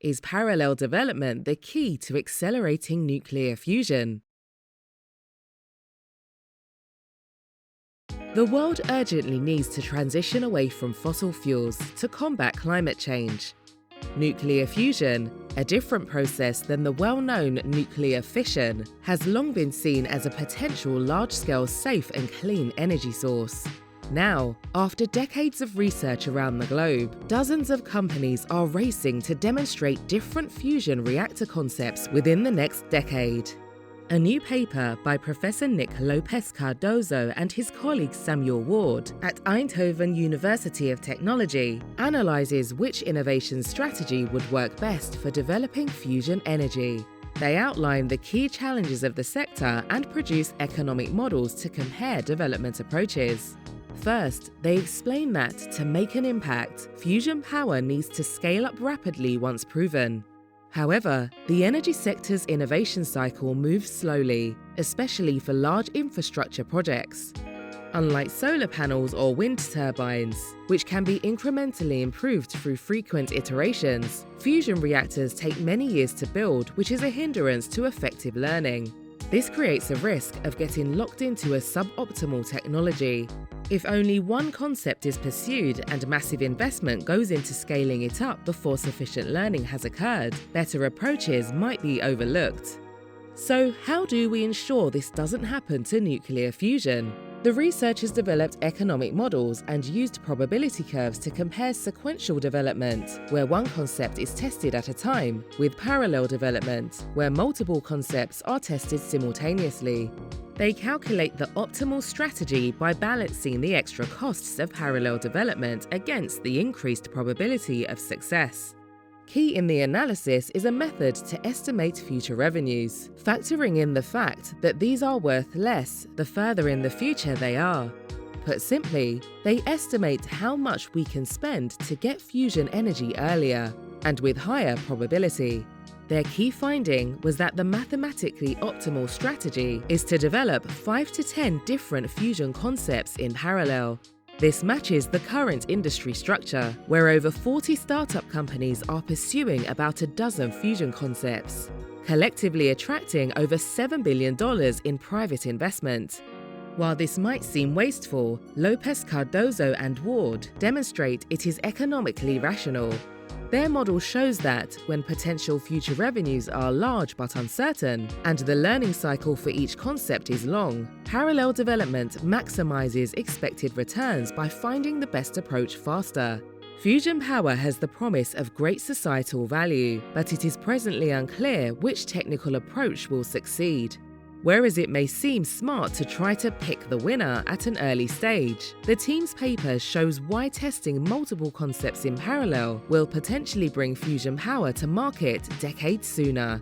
Is parallel development the key to accelerating nuclear fusion? The world urgently needs to transition away from fossil fuels to combat climate change. Nuclear fusion, a different process than the well-known nuclear fission, has long been seen as a potential large-scale safe and clean energy source. Now, after decades of research around the globe, dozens of companies are racing to demonstrate different fusion reactor concepts within the next decade. A new paper by Professor Niek Lopes Cardozo and his colleague Samuel Ward at Eindhoven University of Technology analyses which innovation strategy would work best for developing fusion energy. They outline the key challenges of the sector and produce economic models to compare development approaches. First, they explain that to make an impact, fusion power needs to scale up rapidly once proven. However, the energy sector's innovation cycle moves slowly, especially for large infrastructure projects. Unlike solar panels or wind turbines, which can be incrementally improved through frequent iterations, fusion reactors take many years to build, which is a hindrance to effective learning. This creates a risk of getting locked into a suboptimal technology. If only one concept is pursued and massive investment goes into scaling it up before sufficient learning has occurred, better approaches might be overlooked. So, how do we ensure this doesn't happen to nuclear fusion? The researchers developed economic models and used probability curves to compare sequential development, where one concept is tested at a time, with parallel development, where multiple concepts are tested simultaneously. They calculate the optimal strategy by balancing the extra costs of parallel development against the increased probability of success. Key in the analysis is a method to estimate future revenues, factoring in the fact that these are worth less the further in the future they are. Put simply, they estimate how much we can spend to get fusion energy earlier, and with higher probability. Their key finding was that the mathematically optimal strategy is to develop 5 to 10 different fusion concepts in parallel. This matches the current industry structure, where over 40 startup companies are pursuing about a dozen fusion concepts, collectively attracting over $7 billion in private investment. While this might seem wasteful, Lopes Cardozo and Ward demonstrate it is economically rational. Their model shows that when potential future revenues are large but uncertain, and the learning cycle for each concept is long, parallel development maximizes expected returns by finding the best approach faster. Fusion power has the promise of great societal value, but it is presently unclear which technical approach will succeed. Whereas it may seem smart to try to pick the winner at an early stage, the team's paper shows why testing multiple concepts in parallel will potentially bring fusion power to market decades sooner.